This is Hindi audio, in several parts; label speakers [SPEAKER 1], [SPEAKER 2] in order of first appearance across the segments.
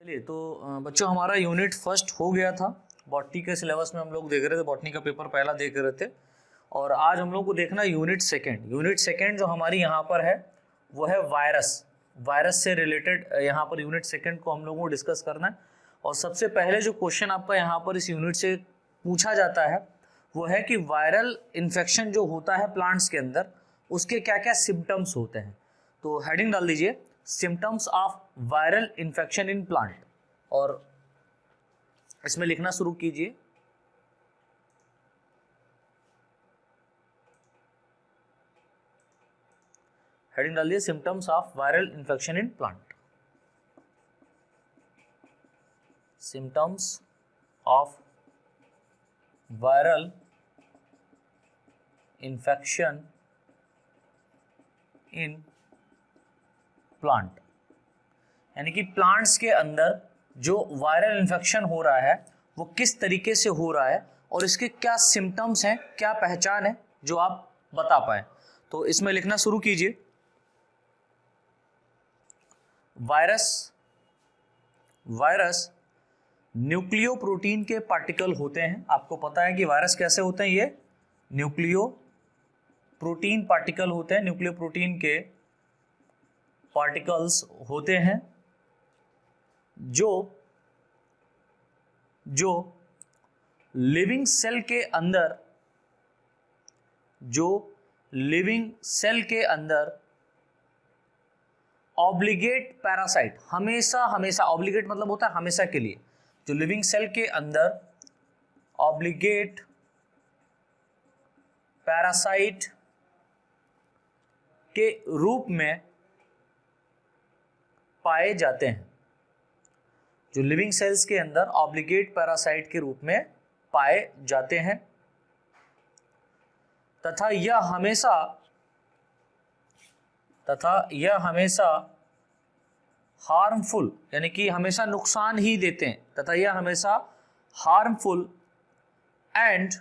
[SPEAKER 1] चलिए तो बच्चों हमारा यूनिट फर्स्ट हो गया था। बॉटनी के सिलेबस में हम लोग देख रहे थे, बॉटनी का पेपर पहला देख रहे थे और आज हम लोग को देखना यूनिट सेकंड। यूनिट सेकंड जो हमारी यहाँ पर है वो है वायरस से रिलेटेड यहाँ पर यूनिट सेकंड को हम लोगों को डिस्कस करना है। और सबसे पहले जो क्वेश्चन आपका यहाँ पर इस यूनिट से पूछा जाता है वो है कि वायरल इन्फेक्शन जो होता है प्लांट्स के अंदर उसके क्या क्या सिम्टम्स होते हैं। तो हेडिंग डाल दीजिए symptoms of viral infection in plant और इसमें लिखना शुरू कीजिए। हेडिंग डाल दीजिए symptoms of viral infection in plant. Symptoms of viral infection in plant, यानी कि प्लांट्स के अंदर जो वायरल इन्फेक्शन हो रहा है वो किस तरीके से हो रहा है और इसके क्या सिम्टम्स हैं, क्या पहचान है जो आप बता पाए। तो इसमें लिखना शुरू कीजिए। वायरस न्यूक्लियोप्रोटीन के पार्टिकल होते हैं। आपको पता है कि वायरस कैसे होते हैं, ये न्यूक्लियोप्रोटीन पार्टिकल होते हैं, न्यूक्लियोप्रोटीन के पार्टिकल्स होते हैं जो लिविंग सेल के अंदर ऑब्लिगेट पैरासाइट हमेशा ऑब्लिगेट मतलब होता है हमेशा के लिए, जो लिविंग सेल के अंदर ऑब्लिगेट पैरासाइट के रूप में पाए जाते हैं, जो लिविंग सेल्स के अंदर ऑब्लिगेट पैरासाइट के रूप में पाए जाते हैं तथा यह हमेशा हार्मफुल यानी कि हमेशा नुकसान ही देते हैं तथा यह हमेशा हार्मफुल एंड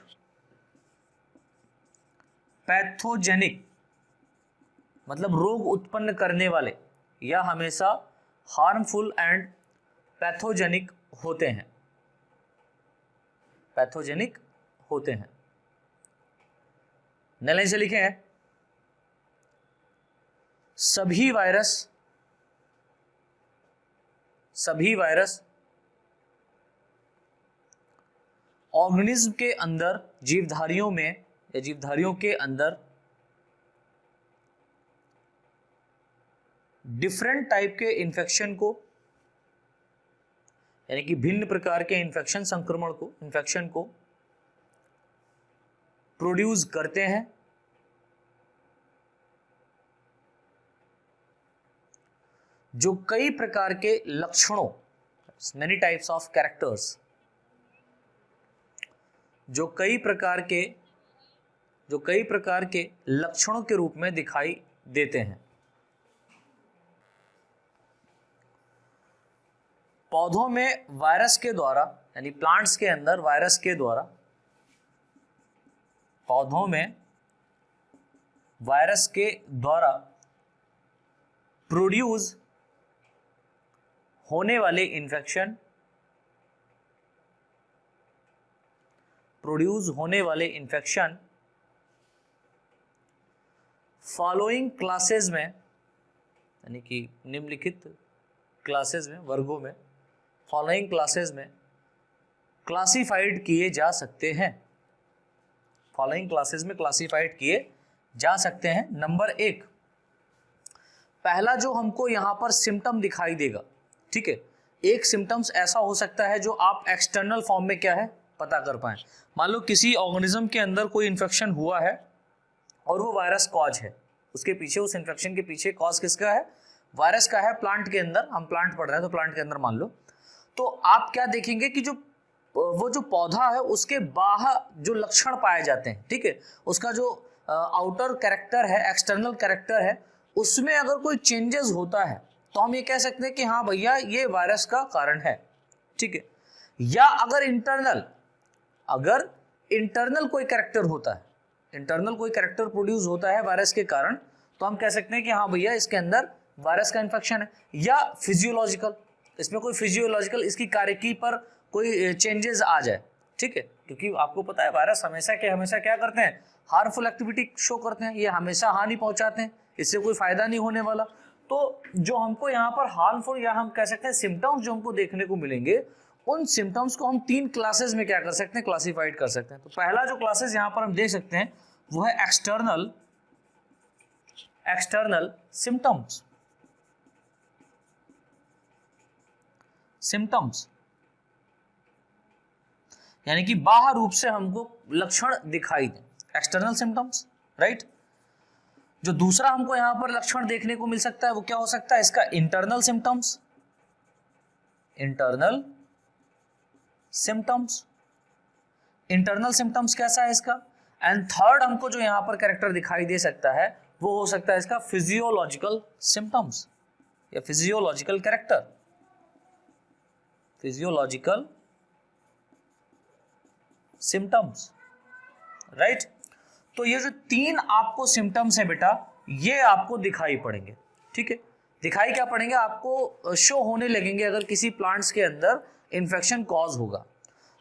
[SPEAKER 1] पैथोजेनिक मतलब रोग उत्पन्न करने वाले, यह हमेशा हार्मफुल एंड पैथोजेनिक होते हैं। नए लाइन से लिखे हैं सभी वायरस ऑर्गेनिज्म के अंदर जीवधारियों के अंदर डिफरेंट टाइप के इन्फेक्शन को यानी कि भिन्न प्रकार के इन्फेक्शन को प्रोड्यूस करते हैं, जो कई प्रकार के लक्षणों मेनी टाइप्स ऑफ कैरेक्टर्स जो कई प्रकार के लक्षणों के रूप में दिखाई देते हैं। पौधों में वायरस के द्वारा यानी प्लांट्स के अंदर वायरस के द्वारा पौधों में वायरस के द्वारा प्रोड्यूस होने वाले इन्फेक्शन फॉलोइंग क्लासेस में यानी कि निम्नलिखित क्लासेस में वर्गों में फॉलोइंग क्लासेस में क्लासिफाइड किए जा सकते हैं। नंबर 1, पहला जो हमको यहां पर सिम्टम दिखाई देगा, ठीक है, एक सिम्टम्स ऐसा हो सकता है जो आप एक्सटर्नल फॉर्म में क्या है पता कर पाए। मान लो किसी ऑर्गेनिज्म के अंदर कोई इन्फेक्शन हुआ है और वो वायरस कॉज है, उसके पीछे उस इन्फेक्शन के पीछे कॉज किसका है, वायरस का है। प्लांट के अंदर हम प्लांट पढ़ रहे हैं तो प्लांट के अंदर मान लो, तो आप क्या देखेंगे कि जो पौधा है उसके बाहर जो लक्षण पाए जाते हैं, ठीक है, उसका जो आउटर कैरेक्टर है, एक्सटर्नल कैरेक्टर है, उसमें अगर कोई चेंजेस होता है तो हम ये कह सकते हैं कि हाँ भैया ये वायरस का कारण है, ठीक है। या अगर इंटरनल कोई कैरेक्टर होता है, इंटरनल कोई कैरेक्टर प्रोड्यूस होता है वायरस के कारण, तो हम कह सकते हैं कि हाँ भैया इसके अंदर वायरस का इन्फेक्शन है। या फिजियोलॉजिकल, इसमें कोई फिजियोलॉजिकल इसकी कार्यकी पर कोई चेंजेस आ जाए, ठीक है, क्योंकि आपको पता है वायरस हमेशा क्या करते हैं, हार्मफुल एक्टिविटी शो करते हैं, ये हमेशा हानि पहुंचाते हैं, इससे कोई फायदा नहीं होने वाला। तो जो हमको यहाँ पर हार्मफुल या हम कह सकते हैं सिम्टम्स जो हमको देखने को मिलेंगे, उन सिम्टम्स को हम 3 क्लासेस में क्या कर सकते हैं, क्लासिफाइड कर सकते हैं। तो पहला जो क्लासेस यहाँ पर हम देख सकते हैं वो है एक्सटर्नल सिम्टम्स, यानी कि बाहर रूप से हमको लक्षण दिखाई दें, एक्सटर्नल सिम्टम्स, राइट। जो दूसरा हमको यहां पर लक्षण देखने को मिल सकता है वो क्या हो सकता है, इसका इंटरनल सिम्टम्स कैसा है इसका। एंड थर्ड हमको जो यहां पर कैरेक्टर दिखाई दे सकता है वो हो सकता है इसका फिजियोलॉजिकल सिम्टम्स या physiological character, physiological symptoms, right. तो ये जो 3 आपको सिम्टम्स हैं बेटा, ये आपको दिखाई पड़ेंगे, ठीक है। दिखाई क्या पड़ेंगे, आपको शो होने लगेंगे अगर किसी प्लांट्स के अंदर इन्फेक्शन कॉज होगा।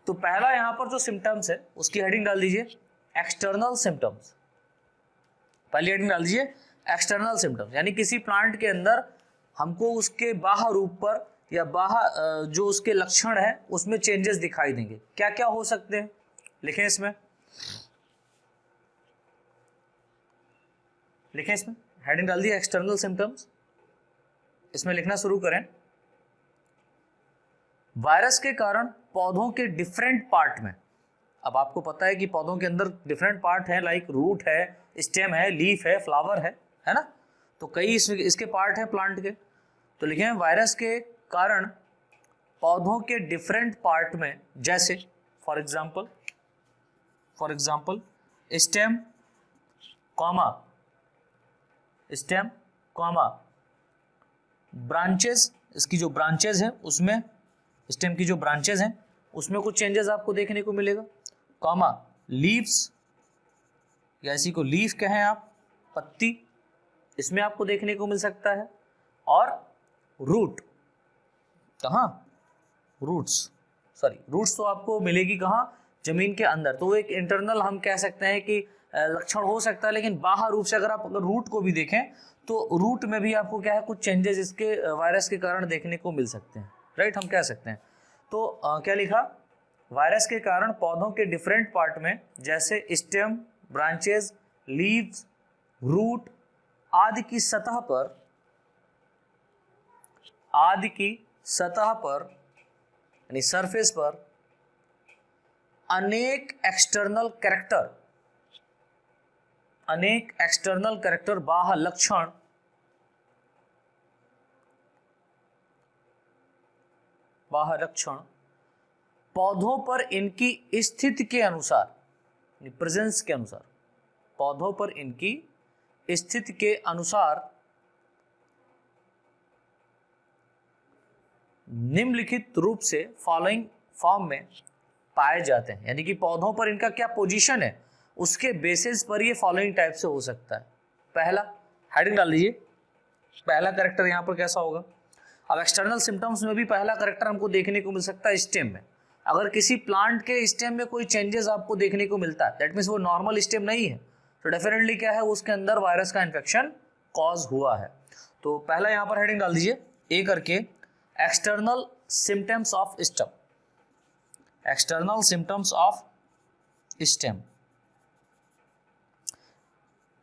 [SPEAKER 1] तो पहला यहां पर जो सिम्टम्स है उसकी हेडिंग डाल दीजिए एक्सटर्नल सिम्टम्स, पहली हेडिंग डाल दीजिए एक्सटर्नल सिम्टम्स, यानी किसी प्लांट के अंदर हमको उसके बाहर रूप पर या बाहर जो उसके लक्षण है उसमें चेंजेस दिखाई देंगे। क्या क्या हो सकते हैं, लिखें इसमें हेडिंग डाल दी एक्सटर्नल सिम्टम्स। इसमें लिखना शुरू करें, वायरस के कारण पौधों के डिफरेंट पार्ट में, अब आपको पता है कि पौधों के अंदर डिफरेंट पार्ट है, लाइक रूट है, स्टेम है, लीफ है, फ्लावर है ना, तो कई इसके पार्ट है प्लांट के। तो लिखें वायरस के कारण पौधों के डिफरेंट पार्ट में, जैसे for example stem comma branches, इसकी जो ब्रांचेस हैं उसमें, स्टेम की जो ब्रांचेस हैं उसमें कुछ चेंजेस आपको देखने को मिलेगा, कॉमा लीव्स, या इसी को लीफ कहें आप, पत्ती, इसमें आपको देखने को मिल सकता है, और रूट, कहाँ, रूट्स तो आपको मिलेगी कहाँ, जमीन के अंदर। तो एक इंटरनल हम कह सकते हैं कि लक्षण हो सकता है, लेकिन बाहर रूप से अगर रूट को भी देखें तो रूट में भी आपको क्या है, कुछ चेंजेस इसके वायरस के कारण देखने को मिल सकते हैं, राइट, हम कह सकते हैं। तो क्या लिखा, वायरस के कारण पौधों के डिफरेंट पार्ट में जैसे स्टेम, ब्रांचेस, लीव्स, रूट आदि की सतह पर यानी सरफेस पर अनेक एक्सटर्नल कैरेक्टर बाह्य लक्षण पौधों पर इनकी स्थिति के अनुसार, प्रेजेंस के अनुसार, पौधों पर इनकी स्थिति के अनुसार निम्नलिखित रूप से फॉलोइंग फॉर्म में पाए जाते हैं, यानी कि पौधों पर इनका क्या पोजीशन है उसके बेसिस पर ये फॉलोइंग टाइप से हो सकता है। पहला, हेडिंग डाल लीजिए, पहला कैरेक्टर यहां पर कैसा होगा। अब एक्सटर्नल सिम्टम्स में भी पहला कैरेक्टर हमको देखने को मिल सकता है स्टेम में। अगर किसी प्लांट के स्टेम में कोई चेंजेस आपको देखने को मिलता है, दैट मीन्स वो नॉर्मल स्टेम नहीं है, तो डेफिनेटली क्या है, उसके अंदर वायरस का इन्फेक्शन कॉज हुआ है। तो पहला यहां पर हेडिंग डाल दीजिए ए करके, external symptoms of stem, external symptoms of stem,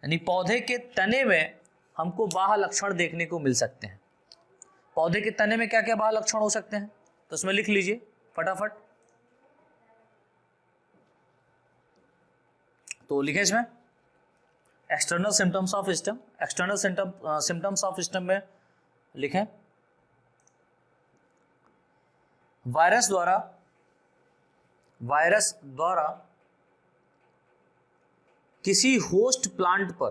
[SPEAKER 1] यानी पौधे के तने में हमको बाह्य लक्षण देखने को मिल सकते हैं। पौधे के तने में क्या क्या बाह्य लक्षण हो सकते हैं, तो उसमें लिख लीजिए फटाफट। तो लिखें इसमें external symptoms of stem, external symptoms of stem में लिखें वायरस द्वारा किसी होस्ट प्लांट पर,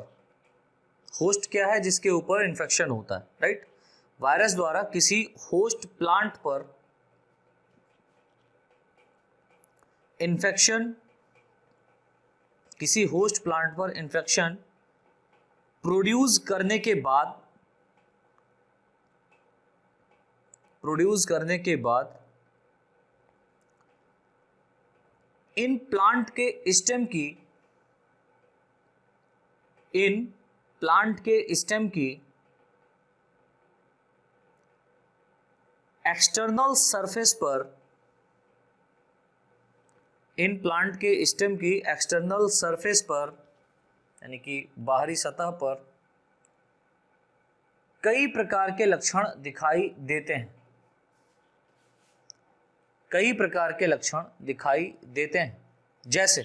[SPEAKER 1] होस्ट क्या है, जिसके ऊपर इन्फेक्शन होता है, राइट, वायरस द्वारा किसी होस्ट प्लांट पर इन्फेक्शन, किसी होस्ट प्लांट पर इन्फेक्शन प्रोड्यूस करने के बाद प्रोड्यूस करने के बाद इन प्लांट के स्टेम की एक्सटर्नल सरफेस पर, इन प्लांट के स्टेम की एक्सटर्नल सरफेस पर यानी कि बाहरी सतह पर कई प्रकार के लक्षण दिखाई देते हैं, कई प्रकार के लक्षण दिखाई देते हैं। जैसे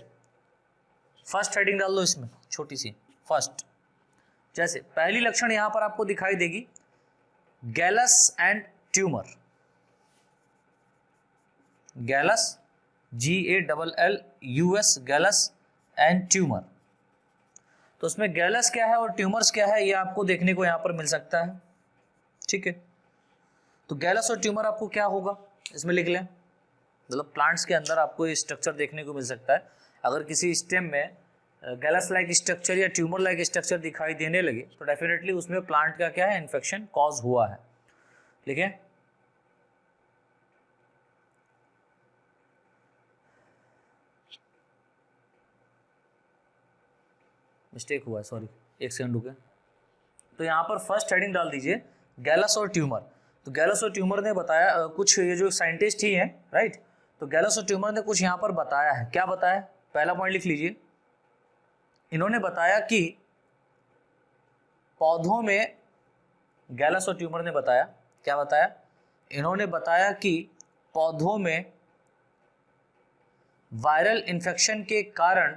[SPEAKER 1] फर्स्ट हेडिंग डाल दो इसमें छोटी सी, फर्स्ट। जैसे पहली लक्षण यहां पर आपको दिखाई देगी Gallus and tumour, Gallus GALLUS, Gallus and tumour. तो उसमें गैलस क्या है और ट्यूमर्स क्या है ये आपको देखने को यहां पर मिल सकता है, ठीक है। तो गैलस और ट्यूमर आपको क्या होगा इसमें लिख लें, मतलब प्लांट्स के अंदर आपको ये स्ट्रक्चर देखने को मिल सकता है। अगर किसी स्टेम में गैलस लाइक स्ट्रक्चर या ट्यूमर लाइक स्ट्रक्चर दिखाई देने लगे तो डेफिनेटली उसमें प्लांट का क्या है, इन्फेक्शन कॉज हुआ है। लिखें मिस्टेक हुआ है, सॉरी, एक सेकंड रुके। तो यहाँ पर फर्स्ट हेडिंग डाल दीजिए गैलस और ट्यूमर। तो गैलस और ट्यूमर ने बताया कुछ, ये जो साइंटिस्ट ही हैं, राइट। तो गैलस और ट्यूमर ने कुछ यहाँ पर बताया है। क्या बताया? पहला पॉइंट लिख लीजिए। इन्होंने बताया कि पौधों में, गैलस और ट्यूमर ने बताया, क्या बताया? इन्होंने बताया कि पौधों में वायरल इन्फेक्शन के कारण,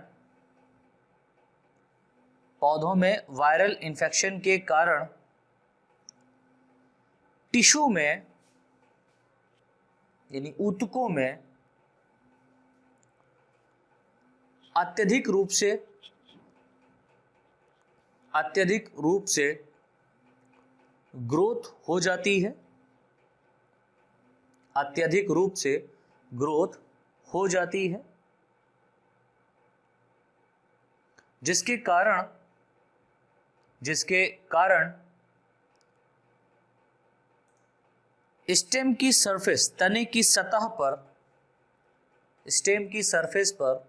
[SPEAKER 1] पौधों में वायरल इन्फेक्शन के कारण टिश्यू में यानी ऊतकों में अत्यधिक रूप से ग्रोथ हो जाती है, अत्यधिक रूप से ग्रोथ हो जाती है, जिसके कारण स्टेम की सरफेस, तने की सतह पर, स्टेम की सरफेस पर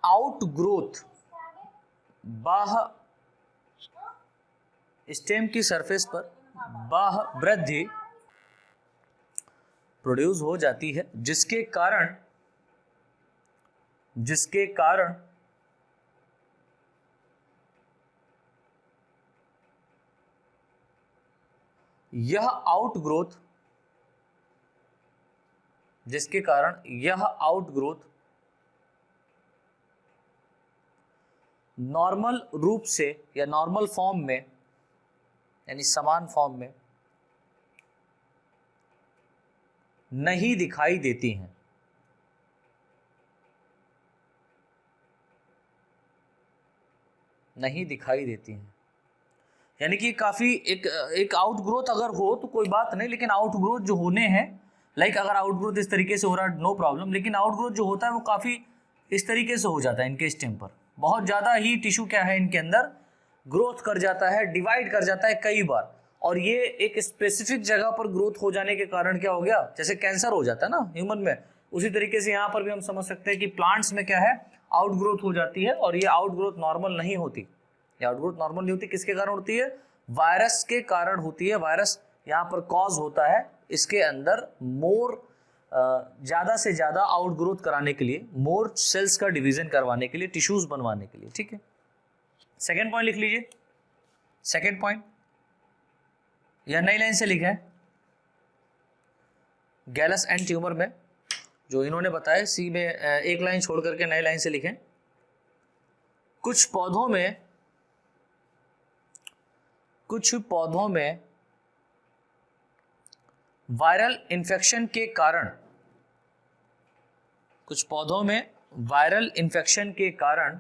[SPEAKER 1] आउटग्रोथ, स्टेम की सरफेस पर बाह्य वृद्धि प्रोड्यूस हो जाती है, जिसके कारण यह आउटग्रोथ नॉर्मल रूप से या नॉर्मल फॉर्म में यानी समान फॉर्म में नहीं दिखाई देती हैं। नहीं दिखाई देती हैं यानी कि काफी एक आउटग्रोथ अगर हो तो कोई बात नहीं, लेकिन आउटग्रोथ जो होने हैं, लाइक अगर आउटग्रोथ इस तरीके से हो रहा है नो प्रॉब्लम, लेकिन आउटग्रोथ जो होता है वो काफी इस तरीके से हो जाता है इनके स्टेम पर, बहुत ज्यादा ही टिश्यू क्या है इनके अंदर ग्रोथ कर जाता है, डिवाइड कर जाता है कई बार। और ये एक स्पेसिफिक जगह पर ग्रोथ हो जाने के कारण क्या हो गया, जैसे कैंसर हो जाता है ना ह्यूमन में, उसी तरीके से यहाँ पर भी हम समझ सकते हैं कि प्लांट्स में क्या है, आउटग्रोथ हो जाती है। और ये आउटग्रोथ नॉर्मल नहीं होती, ये आउटग्रोथ नॉर्मल नहीं होती, किसके कारण होती है? वायरस के कारण होती है। वायरस यहाँ पर कॉज होता है इसके अंदर मोर ज्यादा से ज्यादा आउटग्रोथ कराने के लिए, मोर सेल्स का डिवीजन करवाने के लिए, टिश्यूज बनवाने के लिए, ठीक है। सेकेंड पॉइंट लिख लीजिए। सेकेंड पॉइंट या नई लाइन से लिखा है, गैलस एंड ट्यूमर में जो इन्होंने बताया, सी में एक लाइन छोड़ करके नई लाइन से लिखें। कुछ पौधों में वायरल इन्फेक्शन के कारण, कुछ पौधों में वायरल इन्फेक्शन के कारण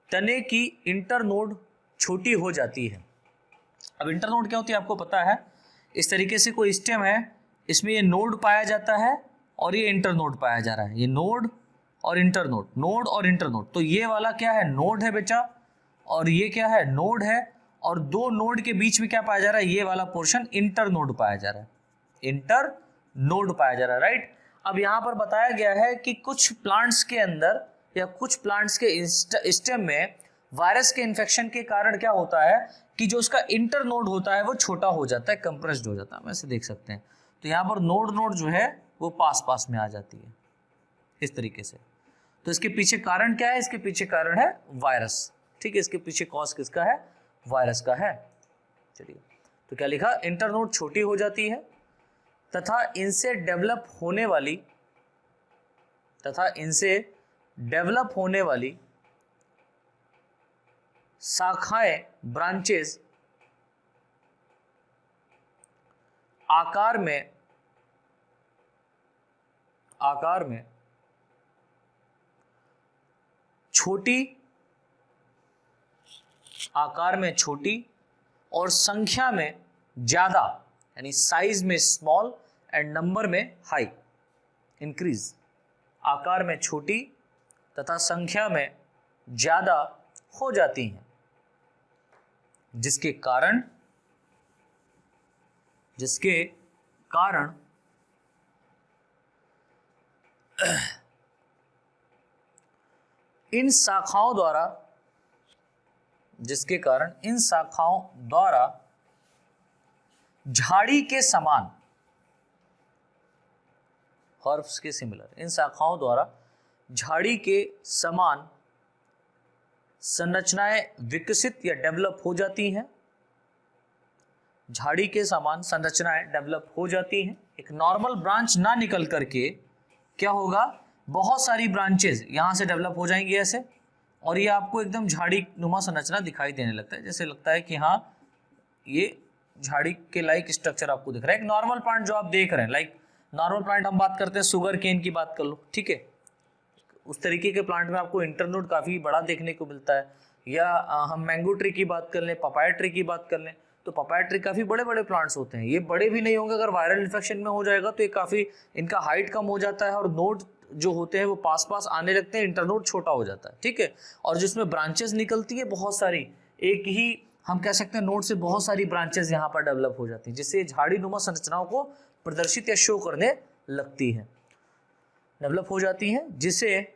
[SPEAKER 1] तने की इंटरनोड छोटी हो जाती है। अब इंटरनोड क्या होती है आपको पता है, इस तरीके से कोई स्टेम है, इसमें ये नोड पाया जाता है और ये इंटरनोड पाया जा रहा है, ये नोड और इंटरनोड, नोड और इंटरनोड। तो ये वाला क्या है, नोड है बेटा, और ये क्या है, नोड है, और दो नोड के बीच में क्या पाया जा रहा है, ये वाला पोर्शन इंटरनोड पाया जा रहा है, इंटरनोड पाया जा रहा है, राइट। अब यहाँ पर बताया गया है कि कुछ प्लांट्स के अंदर या कुछ प्लांट्स के स्टेम में वायरस के इन्फेक्शन के कारण क्या होता है कि जो उसका इंटरनोड होता है वो छोटा हो जाता है, कंप्रेस्ड हो जाता है, वैसे देख सकते हैं। तो यहाँ पर नोड जो है वो पास पास में आ जाती है इस तरीके से। तो इसके पीछे कारण क्या है, इसके पीछे कारण है वायरस, ठीक है, इसके पीछे कॉज किसका है, वायरस का है। चलिए, तो क्या लिखा, इंटरनोड छोटी हो जाती है तथा इनसे डेवलप होने वाली शाखाएं, ब्रांचेस आकार में छोटी और संख्या में ज्यादा, यानी साइज में स्मॉल एंड नंबर में हाई, इंक्रीज, आकार में छोटी तथा संख्या में ज्यादा हो जाती हैं, जिसके कारण इन शाखाओं द्वारा झाड़ी के समान, हर्ब्स के सिमिलर, इन शाखाओं द्वारा झाड़ी के समान संरचनाएं विकसित या डेवलप हो जाती हैं, झाड़ी के समान संरचनाएं डेवलप हो जाती हैं। एक नॉर्मल ब्रांच ना निकल करके क्या होगा, बहुत सारी ब्रांचेस यहां से डेवलप हो जाएंगी ऐसे, और ये आपको एकदम झाड़ी नुमा संरचना दिखाई देने लगता है, जैसे लगता है कि हाँ ये झाड़ी के लाइक स्ट्रक्चर आपको दिख रहा है। एक नॉर्मल प्लांट जो आप देख रहे हैं, लाइक नॉर्मल प्लांट हम बात करते हैं, शुगर केन की बात कर लो, ठीक है, उस तरीके के प्लांट में आपको इंटरनोड काफी बड़ा देखने को मिलता है। या हम मैंगो ट्री की बात कर लें, पपाया ट्री की बात कर लें, तो पपाया ट्री काफी बड़े बड़े प्लांट्स होते हैं। ये बड़े भी नहीं होंगे, अगर वायरल इन्फेक्शन में हो जाएगा तो ये काफी, इनका हाइट कम हो जाता है और नोड जो होते हैं वो पास पास आने लगते हैं, इंटरनोड छोटा हो जाता है, ठीक है। और जिसमें ब्रांचेस निकलती है बहुत सारी, एक ही हम कह सकते हैं नोड से बहुत सारी ब्रांचेस यहाँ पर डेवलप हो जाती हैं, जिससे झाड़ी नुमा संरचनाओं को प्रदर्शित या शो करने लगती है, डेवलप हो जाती हैं, जिसे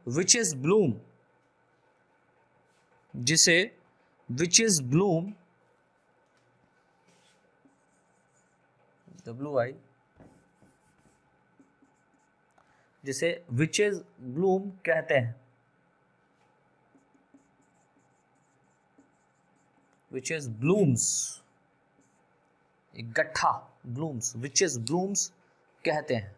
[SPEAKER 1] विचेस ब्लूम WI, जिसे विचेस ब्लूम कहते हैं, विचेस ब्लूम्स, एक गट्ठा ब्लूम्स, विचेस ब्लूम्स कहते हैं।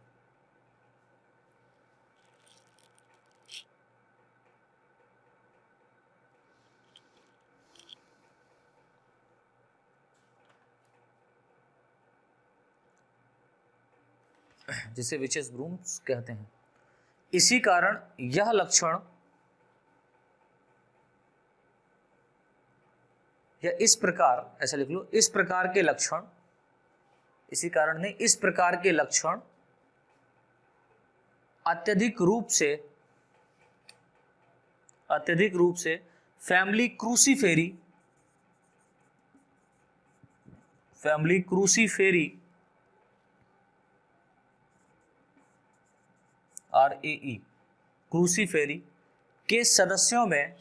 [SPEAKER 1] जिसे विचेस ब्लूम्स कहते हैं। इसी कारण यह लक्षण या इस प्रकार, ऐसा लिख लो, इस प्रकार के लक्षण, इसी कारण नहीं, इस प्रकार के लक्षण अत्यधिक रूप से फैमिली क्रूसीफेरी RAE क्रूसीफेरी के सदस्यों में,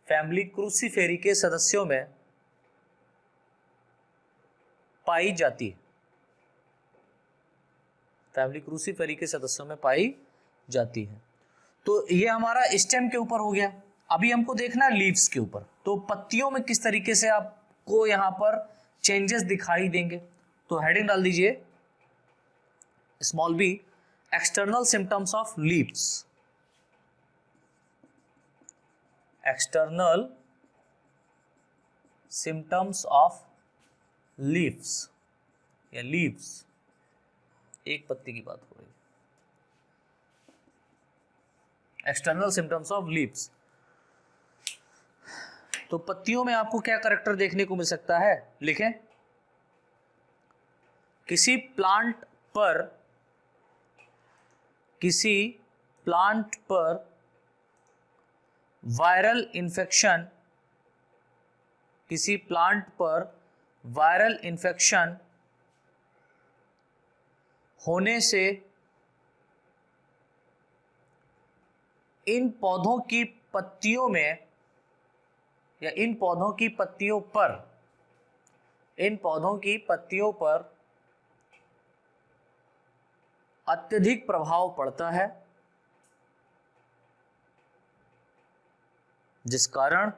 [SPEAKER 1] फैमिली क्रूसीफेरी के सदस्यों में पाई जाती है, फैमिली क्रूसीफेरी के सदस्यों में पाई जाती है। तो ये हमारा स्टेम के ऊपर हो गया। अभी हमको देखना है लीव्स के ऊपर, तो पत्तियों में किस तरीके से आपको यहाँ पर चेंजेस दिखाई देंगे। तो हेडिंग डाल दीजिए small b, external symptoms of leaves, external symptoms of leaves या लीव्स, एक पत्ती की बात हो रही है, एक्सटर्नल सिम्टम्स ऑफ लीव्स। तो पत्तियों में आपको क्या कैरेक्टर देखने को मिल सकता है, लिखें, किसी प्लांट पर किसी प्लांट पर वायरल इन्फेक्शन, किसी प्लांट पर वायरल इन्फेक्शन होने से इन पौधों की पत्तियों में या इन पौधों की पत्तियों पर, इन पौधों की पत्तियों पर अत्यधिक प्रभाव पड़ता है, जिस कारण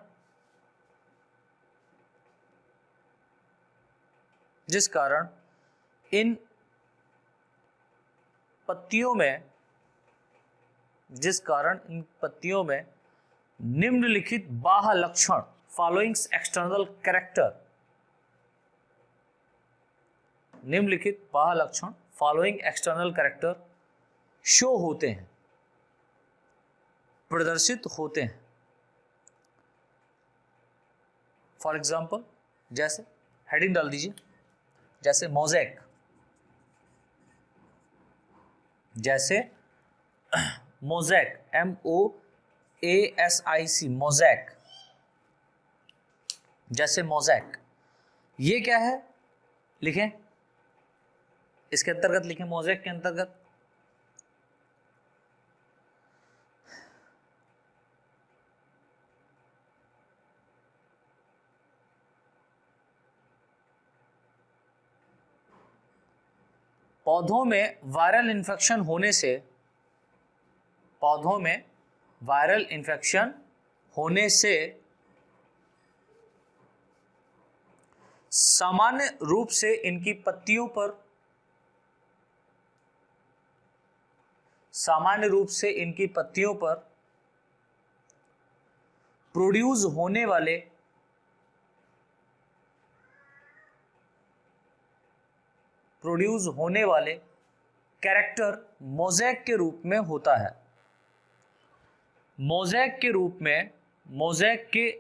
[SPEAKER 1] इन पत्तियों में निम्नलिखित बाह्य लक्षण, फॉलोइंग्स एक्सटर्नल कैरेक्टर, निम्नलिखित बाह्य लक्षण फॉलोइंग एक्सटर्नल कैरेक्टर शो होते हैं, प्रदर्शित होते हैं। फॉर एग्जाम्पल, जैसे हेडिंग डाल दीजिए, जैसे मोज़ेक, जैसे मोज़ेक, MOASIC, मोज़ेक, जैसे मोज़ेक, ये क्या है लिखें, इसके अंतर्गत लिखें, मोज़ेक के अंतर्गत पौधों में वायरल इन्फेक्शन होने से, पौधों में वायरल इन्फेक्शन होने से सामान्य रूप से इनकी पत्तियों पर, सामान्य रूप से इनकी पत्तियों पर प्रोड्यूस होने वाले कैरेक्टर मोज़ेक के रूप में होता है, मोज़ेक के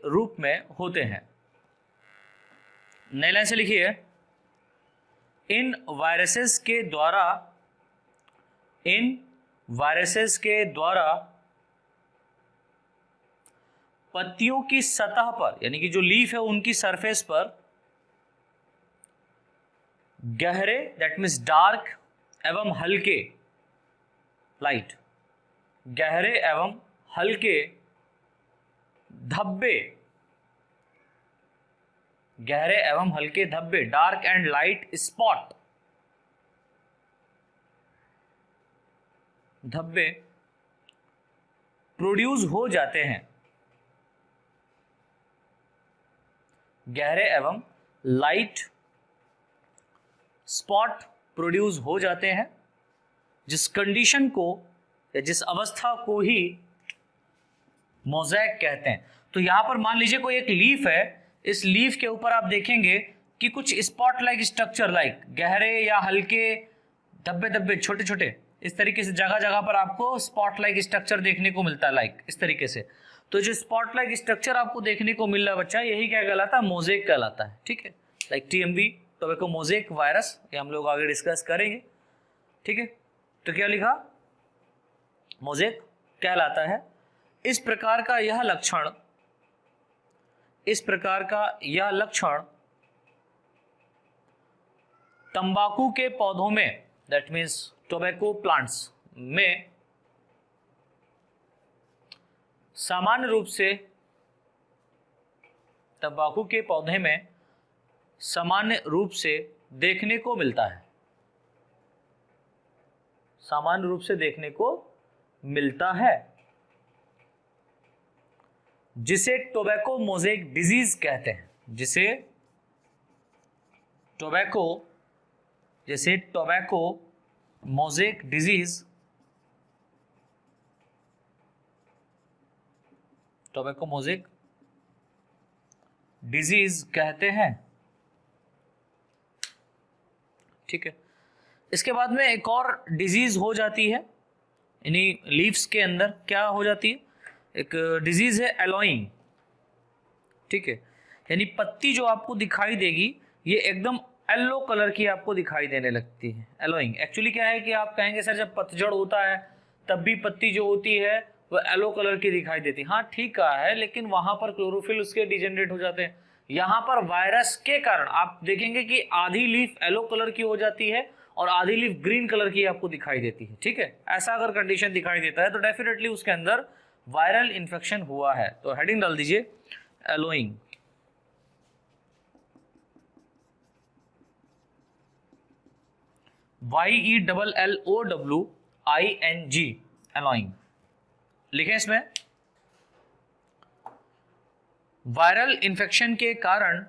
[SPEAKER 1] रूप में होते हैं। नई लाइन से लिखिए, इन वायरसेस के द्वारा पत्तियों की सतह पर, यानी कि जो लीफ है उनकी सरफेस पर गहरे, दैट मीन्स डार्क एवं हल्के, लाइट, गहरे एवं हल्के धब्बे, गहरे एवं हल्के धब्बे, डार्क एंड लाइट स्पॉट, धब्बे प्रोड्यूस हो जाते हैं, गहरे एवं लाइट स्पॉट प्रोड्यूस हो जाते हैं, जिस कंडीशन को या जिस अवस्था को ही मोज़ेक कहते हैं। तो यहां पर मान लीजिए कोई एक लीफ है, इस लीफ के ऊपर आप देखेंगे कि कुछ स्पॉट लाइक स्ट्रक्चर, लाइक गहरे या हल्के धब्बे धब्बे छोटे छोटे, इस तरीके से जगह जगह पर आपको स्पॉट लाइक स्ट्रक्चर देखने को मिलता है, लाइक इस तरीके से। तो जो स्पॉट लाइक स्ट्रक्चर आपको देखने को मिल रहा है बच्चा, यही क्या कहलाता है, मोज़ेक कहलाता है। ठीक है, like TMV, tobacco mosaic virus, ये हम लोग आगे डिस्कस करेंगे। ठीक है, तो क्या लिखा, मोज़ेक कहलाता है। इस प्रकार का यह लक्षण तंबाकू के पौधों में, दैट मीन्स टोबैको प्लांट्स में सामान्य रूप से, तंबाकू के पौधे में सामान्य रूप से देखने को मिलता है, सामान्य रूप से देखने को मिलता है, जिसे टोबैको मोज़ेक डिजीज कहते हैं, जिसे tobacco mosaic disease, tobacco mosaic disease कहते हैं। ठीक है, इसके बाद में एक और डिजीज हो जाती है इन्हीं लीव्स के अंदर, क्या हो जाती है, एक डिजीज है एलोइंग। ठीक है, यानी पत्ती जो आपको दिखाई देगी ये एकदम येलो कलर की आपको दिखाई देने लगती है, एलोइंग। एक्चुअली क्या है कि आप कहेंगे सर जब पतझड़ होता है तब भी पत्ती जो होती है वो येलो कलर की दिखाई देती है। हाँ ठीक कहा है, लेकिन वहां पर क्लोरोफिल उसके डिजेनरेट हो जाते हैं। यहाँ पर वायरस के कारण आप देखेंगे कि आधी लीफ येलो कलर की हो जाती है और आधी लीफ ग्रीन कलर की आपको दिखाई देती है। ठीक है, ऐसा अगर कंडीशन दिखाई देता है तो डेफिनेटली उसके अंदर वायरल इन्फेक्शन हुआ है। तो हेडिंग डाल दीजिए एलोइंग। YELLOWING, एलोइंग लिखें इसमें। वायरल इन्फेक्शन के कारण,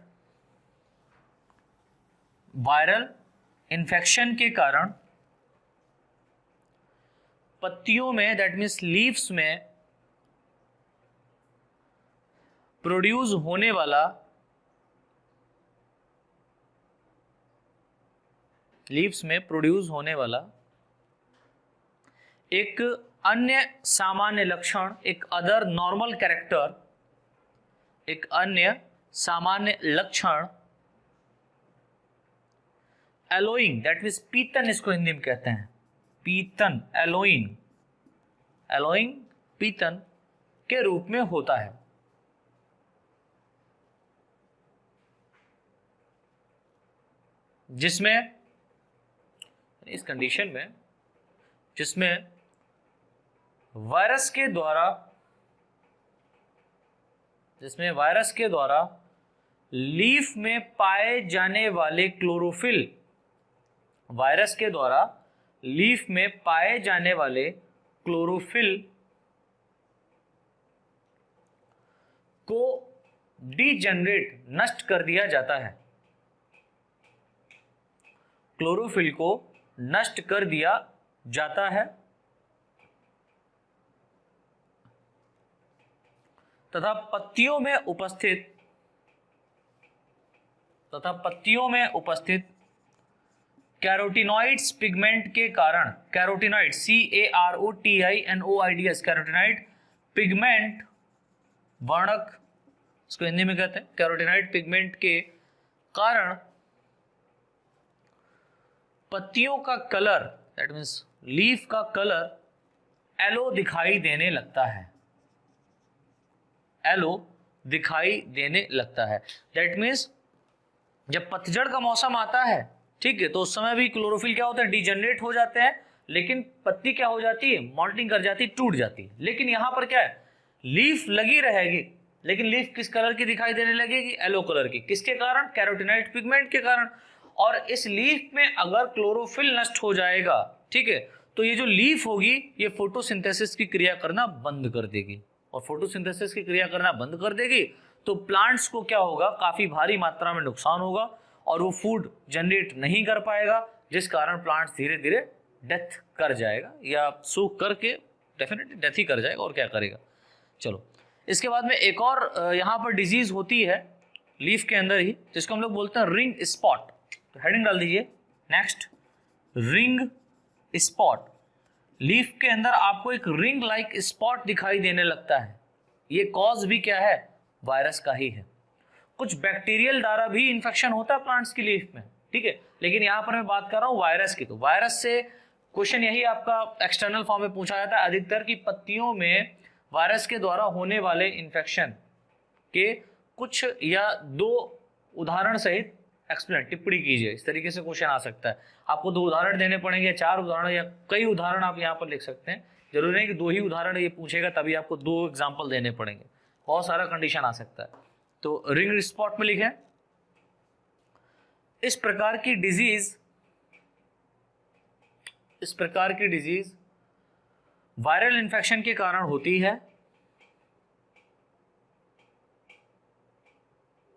[SPEAKER 1] वायरल इन्फेक्शन के कारण पत्तियों में, दैट मीन्स लीव्स में प्रोड्यूस होने वाला, लीव्स में प्रोड्यूस होने वाला एक अन्य सामान्य लक्षण, एक अदर नॉर्मल कैरेक्टर, एक अन्य सामान्य लक्षण एलोइंग, दैट मीन्स पीतन, इसको हिंदी में कहते हैं पीतन, एलोइंग, एलोइंग पीतन के रूप में होता है। जिसमें, इस कंडीशन में जिसमें वायरस के द्वारा, जिसमें वायरस के द्वारा लीफ में पाए जाने वाले क्लोरोफिल, वायरस के द्वारा लीफ में पाए जाने वाले क्लोरोफिल को डीजनरेट, नष्ट कर दिया जाता है, क्लोरोफिल को नष्ट कर दिया जाता है तथा पत्तियों में उपस्थित, तथा पत्तियों में उपस्थित कैरोटिनॉइड्स पिगमेंट के कारण, कैरोटिनॉइड CAROTINOIDS, कैरोटिनॉइड पिगमेंट, वर्णक इसको हिंदी में कहते हैं, कैरोटिनॉइड पिगमेंट के कारण पत्तियों का कलर, दैट मीन्स लीफ का कलर येलो दिखाई देने लगता है, येलो दिखाई देने लगता है। दैट मीन्स जब पतझड़ का मौसम आता है, ठीक है, तो उस समय भी क्लोरोफिल क्या होता है, डीजनरेट हो जाते हैं, लेकिन पत्ती क्या हो जाती है, मॉल्टिंग कर जाती है, टूट जाती है। लेकिन यहां पर क्या है, लीफ लगी रहेगी, लेकिन लीफ किस कलर की दिखाई देने लगेगी, येलो कलर की। किसके कारण, कैरोटिनॉइड पिगमेंट के कारण। और इस लीफ में अगर क्लोरोफिल नष्ट हो जाएगा, ठीक है, तो ये जो लीफ होगी ये फोटोसिंथेसिस की क्रिया करना बंद कर देगी, और फोटोसिंथेसिस की क्रिया करना बंद कर देगी तो प्लांट्स को क्या होगा, काफी भारी मात्रा में नुकसान होगा और वो फूड जनरेट नहीं कर पाएगा, जिस कारण प्लांट्स धीरे धीरे डेथ कर जाएगा, या सूख करके डेफिनेटली डेथ ही कर जाएगा, और क्या करेगा। चलो, इसके बाद में एक और यहाँ पर डिजीज होती है लीफ के अंदर ही, जिसको हम लोग बोलते हैं रिंग स्पॉट। तो हेडिंग डाल दीजिए नेक्स्ट, रिंग स्पॉट। लीफ के अंदर आपको एक रिंग लाइक स्पॉट दिखाई देने लगता है। ये कॉज भी क्या है, वायरस का ही है। कुछ बैक्टीरियल द्वारा भी इन्फेक्शन होता है प्लांट्स की लीफ में, ठीक है, लेकिन यहाँ पर मैं बात कर रहा हूँ वायरस की। तो वायरस से क्वेश्चन यही आपका एक्सटर्नल फॉर्म में पूछा जाता है अधिकतर, की पत्तियों में वायरस के द्वारा होने वाले इन्फेक्शन के कुछ या दो उदाहरण सहित एक्सप्लेन, टिप्पणी कीजिए। इस तरीके से क्वेश्चन आ सकता है। आपको 2 उदाहरण देने पड़ेंगे, 4 उदाहरण या कई उदाहरण आप यहाँ पर लिख सकते हैं। जरूरी नहीं कि 2 ही उदाहरण ये पूछेगा तभी आपको 2 एग्जाम्पल देने पड़ेंगे, बहुत सारा कंडीशन आ सकता है। तो रिंग स्पॉट में लिखें, इस प्रकार की डिजीज, इस प्रकार की डिजीज वायरल इन्फेक्शन के कारण होती है,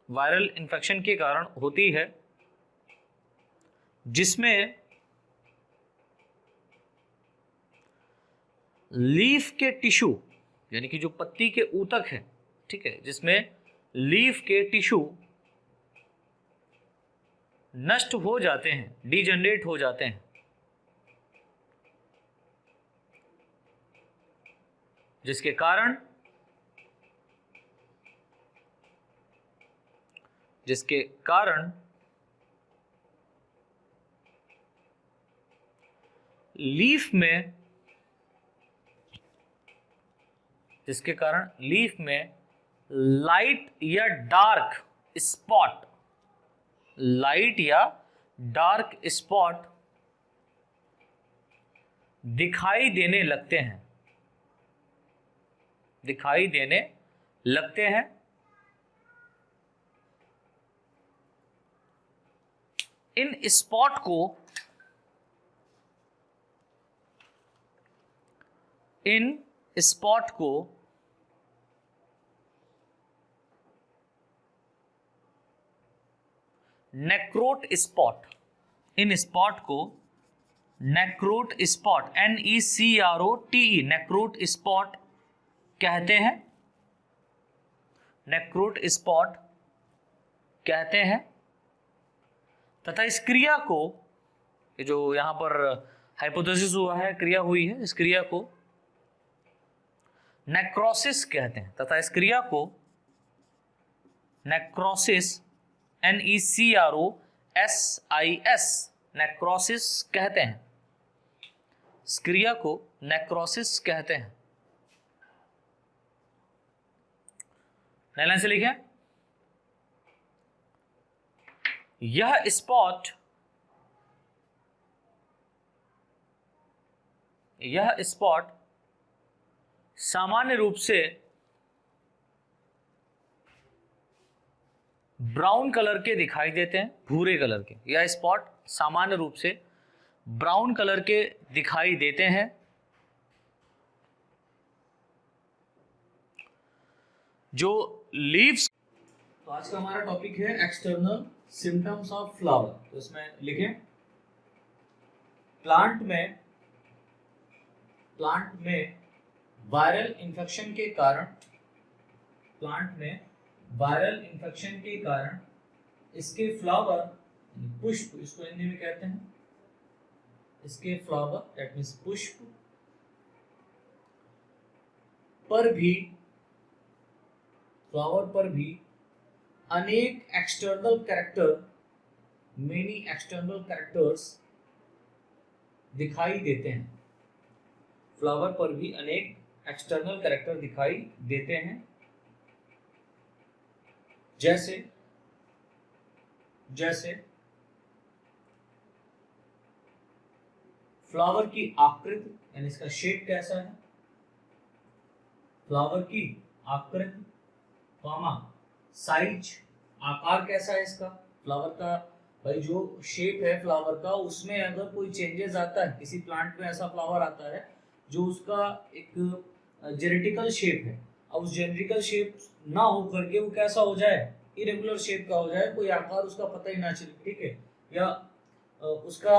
[SPEAKER 1] वायरल इन्फेक्शन के कारण होती है, जिसमें लीफ के टिश्यू, यानी कि जो पत्ती के ऊतक है, ठीक है, जिसमें लीफ के टिश्यू नष्ट हो जाते हैं, डीजनरेट हो जाते हैं, जिसके कारण लीफ में जिसके कारण लीफ में लाइट या डार्क स्पॉट, लाइट या डार्क स्पॉट दिखाई देने लगते हैं, दिखाई देने लगते हैं। इन स्पॉट को नेक्रोट स्पॉट, इन स्पॉट को नेक्रोट स्पॉट, NECROTE, नेक्रोट स्पॉट कहते हैं, नेक्रोट स्पॉट कहते हैं। तथा इस क्रिया को, ये जो यहां पर हाइपोथेसिस हुआ है, क्रिया हुई है, इस क्रिया को नेक्रोसिस कहते हैं। तथा इस क्रिया को नेक्रोसिस, NECROSIS, नेक्रोसिस कहते हैं। इस क्रिया को नेक्रोसिस कहते हैं। नए लाइन से लिखें, यह स्पॉट सामान्य रूप से ब्राउन कलर के दिखाई देते हैं, भूरे कलर के। यह स्पॉट सामान्य रूप से ब्राउन कलर के दिखाई देते हैं। जो लीव्स, तो आज का हमारा टॉपिक है एक्सटर्नल सिम्टम्स ऑफ फ्लावर। तो इसमें लिखें, प्लांट में वायरल इन्फेक्शन के कारण, इसके फ्लावर, पुष्प, इसको हिंदी में कहते हैं, इसके फ्लावर दैट मीन्स पुष्प पर भी, फ्लावर पर भी अनेक external character, many external characters दिखाई देते हैं। फ्लावर पर भी अनेक एक्सटर्नल कैरेक्टर दिखाई देते हैं, जैसे फ्लावर की आकृति, यानी इसका शेप कैसा है, फ्लावर की आकृति, साइज, आकार कैसा है इसका, फ्लावर का भाई जो शेप है फ्लावर का, उसमें अगर कोई चेंजेस आता है, किसी प्लांट में ऐसा फ्लावर आता है जो उसका एक जेनेटिकल शेप है, अब उस जेनेटिकल शेप ना हो करके वो कैसा हो जाए, इरेगुलर शेप का हो जाए, कोई आकार उसका पता ही ना चले, ठीक है, या उसका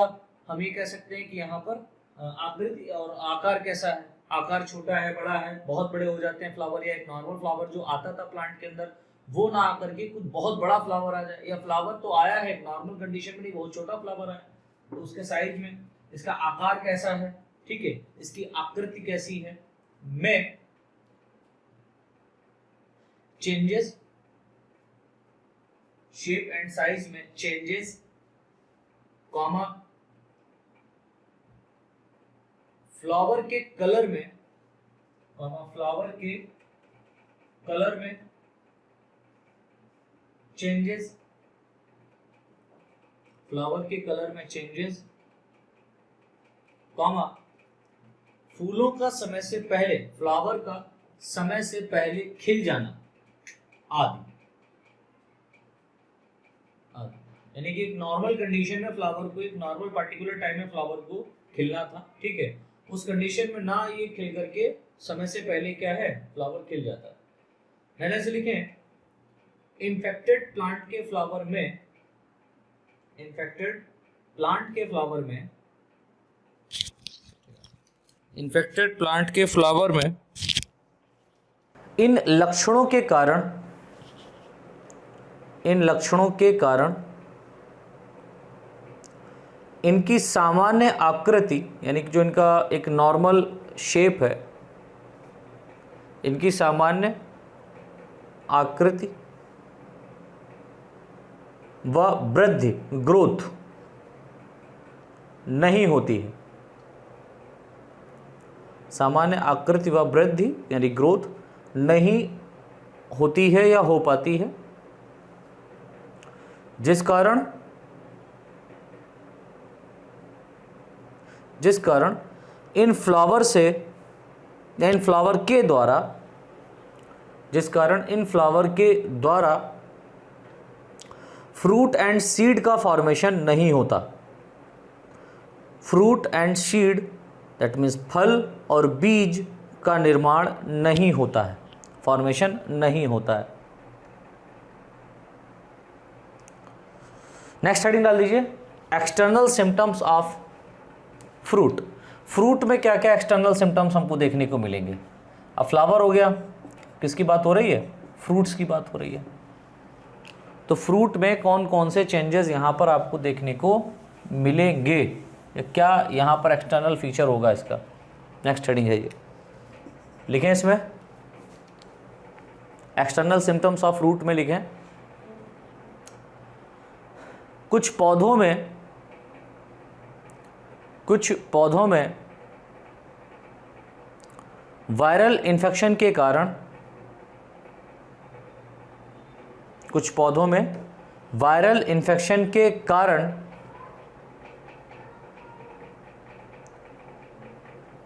[SPEAKER 1] हम ये कह सकते हैं कि यहाँ पर आकृति और आकार कैसा है, आकार छोटा है, बड़ा है, बहुत बड़े हो जाते हैं फ्लावर, या एक नॉर्मल फ्लावर जो आता था प्लांट के अंदर वो ना आकर के कुछ बहुत बड़ा फ्लावर आ जाए, या फ्लावर तो आया है नॉर्मल कंडीशन में, नहीं बहुत छोटा फ्लावर आया, तो उसके साइज में इसका आकार कैसा है, ठीक है, इसकी आकृति कैसी है, में चेंजेस, शेप एंड साइज में चेंजेस, कॉमा फ्लावर के कलर में, फ्लावर के कलर में चेंजेस, फ्लावर के कलर में चेंजेस, कॉमा फूलों का समय से पहले, फ्लावर का समय से पहले खिल जाना आदि। यानी कि एक नॉर्मल कंडीशन में फ्लावर को, एक नॉर्मल पर्टिकुलर टाइम में फ्लावर को खिलना था, ठीक है, उस कंडीशन में ना ये खिल करके समय से पहले क्या है फ्लावर खिल जाता है। मैंने से लिखें, इन्फेक्टेड प्लांट के फ्लावर में, इन्फेक्टेड प्लांट के फ्लावर में, इन्फेक्टेड प्लांट के फ्लावर में इन लक्षणों के कारण, इन लक्षणों के कारण इनकी सामान्य आकृति, यानी कि जो इनका एक नॉर्मल शेप है, इनकी सामान्य आकृति व वृद्धि, ग्रोथ नहीं होती है, सामान्य आकृति व वृद्धि यानी ग्रोथ नहीं होती है या हो पाती है, जिस कारण इन फ्लावर से या इन फ्लावर के द्वारा, जिस कारण इन फ्लावर के द्वारा फ्रूट एंड सीड का फॉर्मेशन नहीं होता। Fruit and seed that means फल और बीज का निर्माण नहीं होता है, फॉर्मेशन नहीं होता है। नेक्स्ट हेडिंग डाल दीजिए, external symptoms of fruit. Fruit में क्या क्या एक्सटर्नल सिम्टम्स हमको देखने को मिलेंगे। अब फ्लावर हो गया, किसकी बात हो रही है, फ्रूट्स की बात हो रही है। तो फ्रूट में कौन कौन से चेंजेस यहाँ पर आपको देखने को मिलेंगे, या क्या यहाँ पर एक्सटर्नल फीचर होगा इसका। नेक्स्ट हेडिंग है ये, लिखें इसमें एक्सटर्नल सिम्टम्स ऑफ फ्रूट में लिखें, कुछ पौधों में वायरल इन्फेक्शन के कारण, कुछ पौधों में वायरल इन्फेक्शन के कारण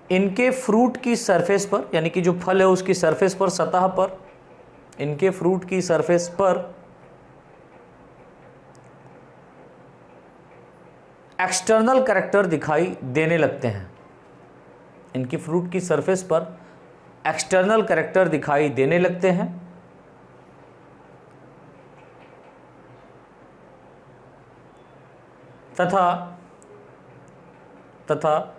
[SPEAKER 1] इनके फ्रूट की सरफेस पर, यानी कि जो फल है उसकी सरफेस पर, सतह पर, इनके फ्रूट की सरफेस पर एक्सटर्नल कैरेक्टर दिखाई देने लगते हैं। इनकी फ्रूट की सरफेस पर एक्सटर्नल कैरेक्टर दिखाई देने लगते हैं तथा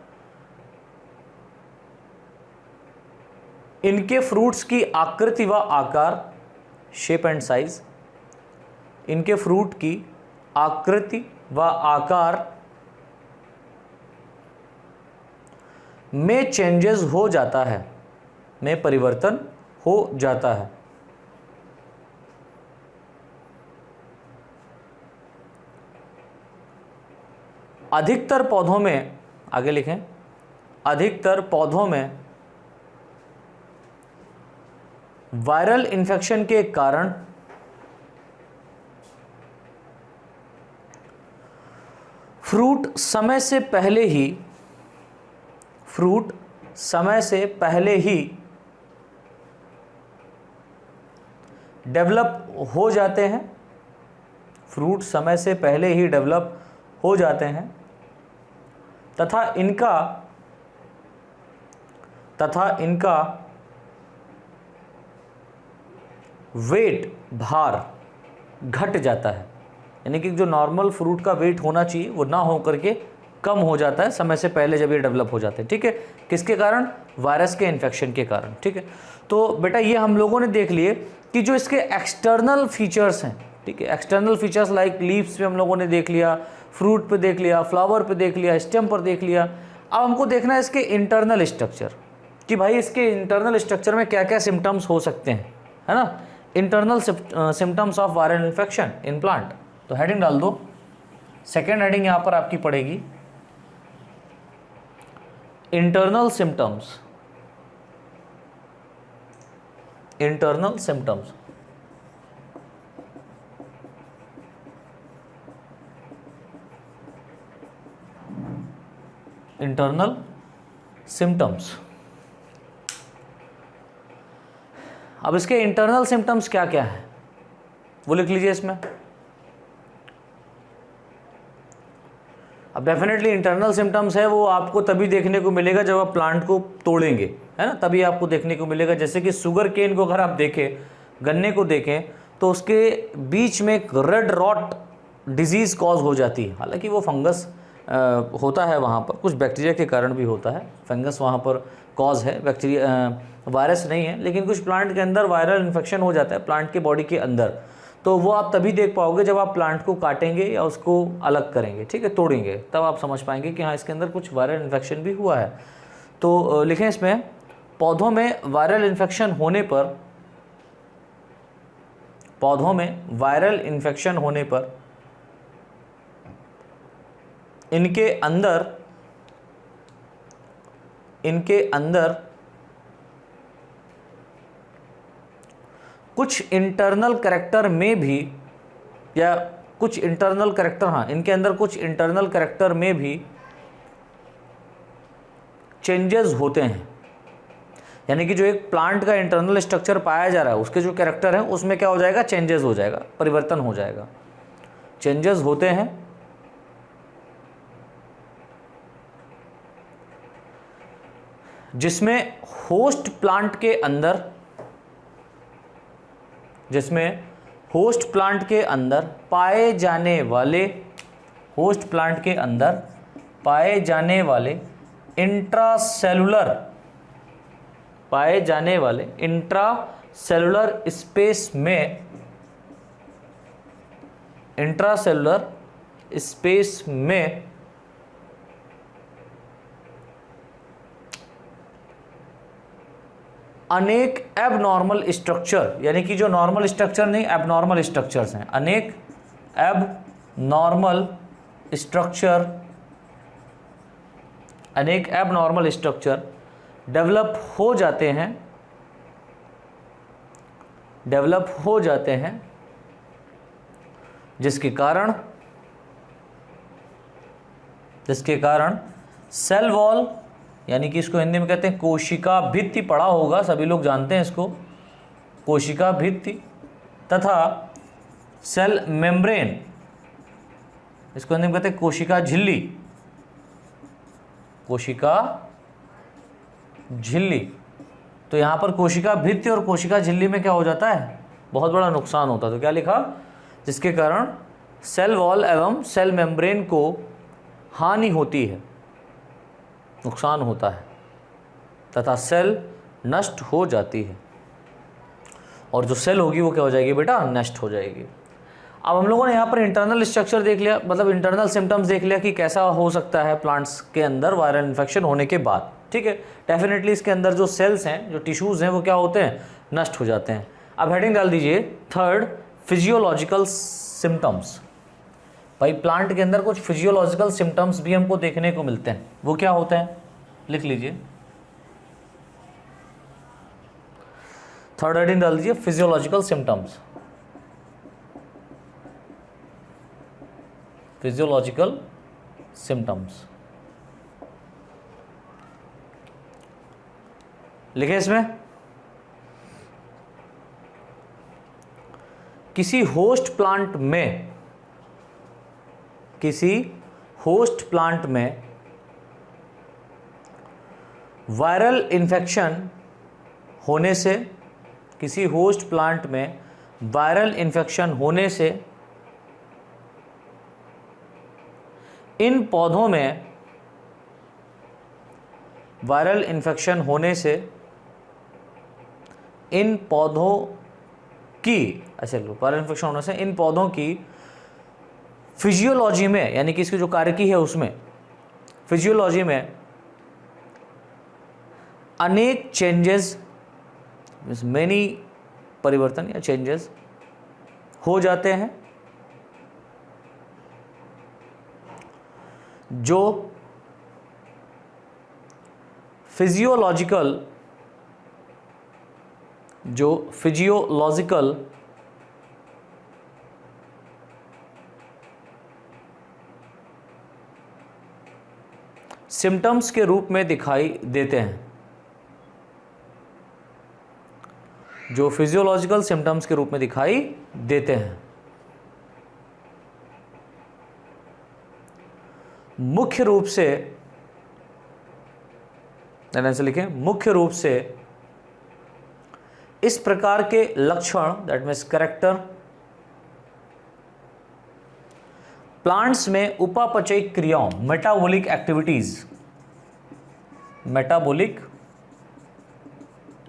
[SPEAKER 1] इनके फ्रूट्स की आकृति व आकार, शेप एंड साइज, इनके फ्रूट की आकृति व आकार में चेंजेस हो जाता है, में परिवर्तन हो जाता है। अधिकतर पौधों में, आगे लिखें, अधिकतर पौधों में वायरल इन्फेक्शन के कारण फ्रूट समय से पहले ही डेवलप हो जाते हैं, फ्रूट समय से पहले ही डेवलप हो जाते हैं तथा इनका वेट, भार घट जाता है। यानी कि जो नॉर्मल फ्रूट का वेट होना चाहिए वो ना हो करके कम हो जाता है समय से पहले जब ये डेवलप हो जाते हैं। ठीक है, किसके कारण, वायरस के इन्फेक्शन के कारण। ठीक है, तो बेटा ये हम लोगों ने देख लिए कि जो इसके एक्सटर्नल फीचर्स हैं, ठीक है, एक्सटर्नल फीचर्स लाइक लीव्स पे हम लोगों ने देख लिया, फ्रूट पे देख लिया, फ्लावर पे देख लिया, स्टेम पर देख लिया। अब हमको देखना है इसके इंटरनल स्ट्रक्चर, कि भाई इसके इंटरनल स्ट्रक्चर में क्या क्या सिम्टम्स हो सकते हैं, है ना। Internal symptoms of viral infection in plant. तो हेडिंग डाल दो, सेकेंड हेडिंग यहाँ पर आपकी पड़ेगी internal symptoms, internal symptoms. Internal symptoms. अब इसके इंटरनल सिम्टम्स क्या क्या है वो लिख लीजिए इसमें। अब डेफिनेटली इंटरनल सिम्टम्स है वो आपको तभी देखने को मिलेगा जब आप प्लांट को तोड़ेंगे, है ना, तभी आपको देखने को मिलेगा। जैसे कि शुगर केन को अगर आप देखें, गन्ने को देखें, तो उसके बीच में एक रेड रॉट डिजीज़ कॉज हो जाती है। हालांकि वो फंगस होता है वहाँ पर, कुछ बैक्टीरिया के कारण भी होता है, फंगस वहाँ पर कॉज है, बैक्टीरिया वायरस नहीं है। लेकिन कुछ प्लांट के अंदर वायरल इन्फेक्शन हो जाता है प्लांट के बॉडी के अंदर, तो वो आप तभी देख पाओगे जब आप प्लांट को काटेंगे या उसको अलग करेंगे, ठीक है, तोड़ेंगे, तब आप समझ पाएंगे कि हाँ इसके अंदर कुछ वायरल इन्फेक्शन भी हुआ है। तो लिखें इसमें, पौधों में वायरल इन्फेक्शन होने पर, पौधों में वायरल इन्फेक्शन होने पर इनके अंदर कुछ इंटरनल कैरेक्टर में भी, या कुछ इंटरनल कैरेक्टर, हाँ इनके अंदर कुछ इंटरनल कैरेक्टर में भी चेंजेस होते हैं। यानी कि जो एक प्लांट का इंटरनल स्ट्रक्चर पाया जा रहा है उसके जो कैरेक्टर हैं उसमें क्या हो जाएगा, चेंजेस हो जाएगा, परिवर्तन हो जाएगा, चेंजेस होते हैं। जिसमें होस्ट प्लांट के अंदर, जिसमें होस्ट प्लांट के अंदर पाए जाने वाले, होस्ट प्लांट के अंदर पाए जाने वाले इंट्रासेलुलर, पाए जाने वाले इंट्रासेलुलर स्पेस में, इंट्रासेलुलर स्पेस में अनेक एबनॉर्मल स्ट्रक्चर, यानी कि जो नॉर्मल स्ट्रक्चर नहीं, एबनॉर्मल स्ट्रक्चर्स हैं, अनेक एबनॉर्मल स्ट्रक्चर, अनेक एबनॉर्मल स्ट्रक्चर डेवलप हो जाते हैं, डेवलप हो जाते हैं, जिसके कारण सेल वॉल, यानी कि इसको हिंदी में कहते हैं कोशिका भित्ति, पढ़ा होगा सभी लोग जानते हैं इसको, कोशिका भित्ति, तथा सेल मेम्ब्रेन, इसको हिंदी में कहते हैं कोशिका झिल्ली, कोशिका झिल्ली। तो यहाँ पर कोशिका भित्ति और कोशिका झिल्ली में क्या हो जाता है, बहुत बड़ा नुकसान होता है। तो क्या लिखा, जिसके कारण सेल वॉल एवं सेल मेम्ब्रेन को हानि होती है, नुकसान होता है, तथा सेल नष्ट हो जाती है। और जो सेल होगी वो क्या हो जाएगी बेटा, नष्ट हो जाएगी। अब हम लोगों ने यहाँ पर इंटरनल स्ट्रक्चर देख लिया, मतलब इंटरनल सिम्टम्स देख लिया कि कैसा हो सकता है प्लांट्स के अंदर वायरल इन्फेक्शन होने के बाद, ठीक है। डेफिनेटली इसके अंदर जो सेल्स हैं, जो टिश्यूज़ हैं, वो क्या होते हैं, नष्ट हो जाते हैं। अब हेडिंग डाल दीजिए थर्ड, फिजियोलॉजिकल सिम्टम्स। भाई प्लांट के अंदर कुछ फिजियोलॉजिकल सिम्टम्स भी हमको देखने को मिलते हैं, वो क्या होते हैं, लिख लीजिए। थर्ड हेडिंग डाल दीजिए फिजियोलॉजिकल सिम्टम्स, फिजियोलॉजिकल सिम्टम्स लिखे इसमें। किसी होस्ट प्लांट में, किसी होस्ट प्लांट में वायरल इन्फेक्शन होने से, किसी होस्ट प्लांट में वायरल इन्फेक्शन होने से इन पौधों में, वायरल इन्फेक्शन होने से इन पौधों की, अच्छा लो, वायरल इन्फेक्शन होने से इन पौधों की फिजियोलॉजी में, यानी कि इसकी जो कार्यकी है उसमें, फिजियोलॉजी में अनेक चेंजेस, मेनी परिवर्तन या चेंजेस हो जाते हैं, जो फिजियोलॉजिकल सिम्टम्स के रूप में दिखाई देते हैं, जो फिजियोलॉजिकल सिम्टम्स के रूप में दिखाई देते हैं। मुख्य रूप से, ऐसे लिखें, मुख्य रूप से इस प्रकार के लक्षण, दैट मीन्स कैरेक्टर, प्लांट्स में उपापचयिक क्रियाओं, metabolic activities, metabolic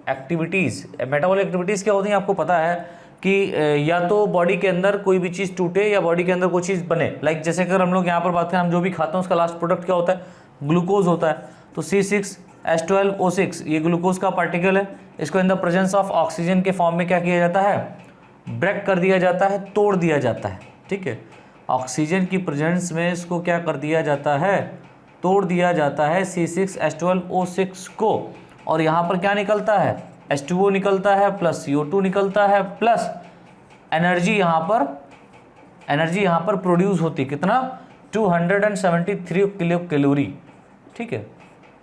[SPEAKER 1] activities, metabolic activities क्या होती हैं आपको पता है कि या तो बॉडी के अंदर कोई भी चीज़ टूटे या बॉडी के अंदर कोई चीज़ बने। लाइक जैसे अगर हम लोग यहाँ पर बात करें, हम जो भी खाते हैं उसका लास्ट प्रोडक्ट क्या होता है, ग्लूकोज होता है। तो C6H12O6 ये ग्लूकोज का पार्टिकल है, इसको in the presence of oxygen के फॉर्म में क्या किया जाता है, ब्रेक कर दिया जाता है, तोड़ दिया जाता है, ठीक है। ऑक्सीजन की प्रेजेंस में इसको क्या कर दिया जाता है, तोड़ दिया जाता है C6H12O6 को, और यहाँ पर क्या निकलता है, H2O निकलता है प्लस CO2 निकलता है प्लस एनर्जी यहाँ पर प्रोड्यूस होती है कितना 273 किलो कैलोरी, ठीक है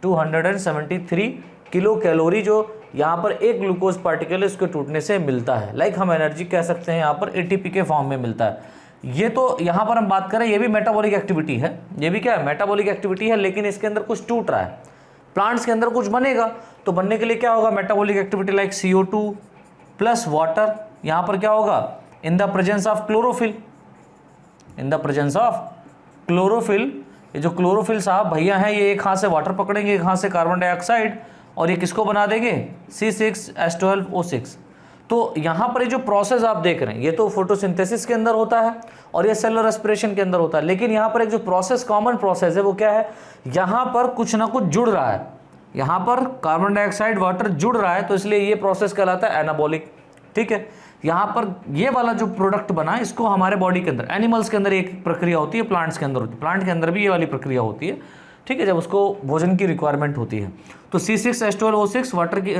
[SPEAKER 1] 273 किलो कैलोरी जो यहाँ पर एक ग्लूकोज पार्टिकल इसके टूटने से मिलता है। लाइक हम एनर्जी कह सकते हैं यहाँ पर एटीपी के फॉर्म में मिलता है। ये तो यहाँ पर हम बात करें ये भी मेटाबॉलिक एक्टिविटी है, ये भी क्या है मेटाबॉलिक एक्टिविटी है, लेकिन इसके अंदर कुछ टूट रहा है। प्लांट्स के अंदर कुछ बनेगा तो बनने के लिए क्या होगा metabolic activity like CO2 plus water, यहाँ पर क्या होगा in the presence of chlorophyll, in the presence of chlorophyll. ये जो क्लोरोफिल साहब भैया हैं ये एक हाथ से वाटर पकड़ेंगे एक हाथ से कार्बन डाइऑक्साइड और ये किसको बना देंगे C6H12O6। तो यहाँ पर ये जो प्रोसेस आप देख रहे हैं ये तो फोटोसिंथेसिस के अंदर होता है और ये सेलुलर रेस्पिरेशन के अंदर होता है, लेकिन यहाँ पर एक जो प्रोसेस कॉमन प्रोसेस है वो क्या है, यहाँ पर कुछ ना कुछ जुड़ रहा है, यहाँ पर कार्बन डाइऑक्साइड वाटर जुड़ रहा है तो इसलिए ये प्रोसेस कहलाता है एनाबॉलिक। ठीक है, यहाँ पर ये वाला जो प्रोडक्ट बना इसको हमारे बॉडी के अंदर एनिमल्स के अंदर एक प्रक्रिया होती है, प्लांट्स के अंदर होती है, प्लांट के अंदर भी ये वाली प्रक्रिया होती है। ठीक है, जब उसको भोजन की रिक्वायरमेंट होती है तो C6H12O6 वाटर की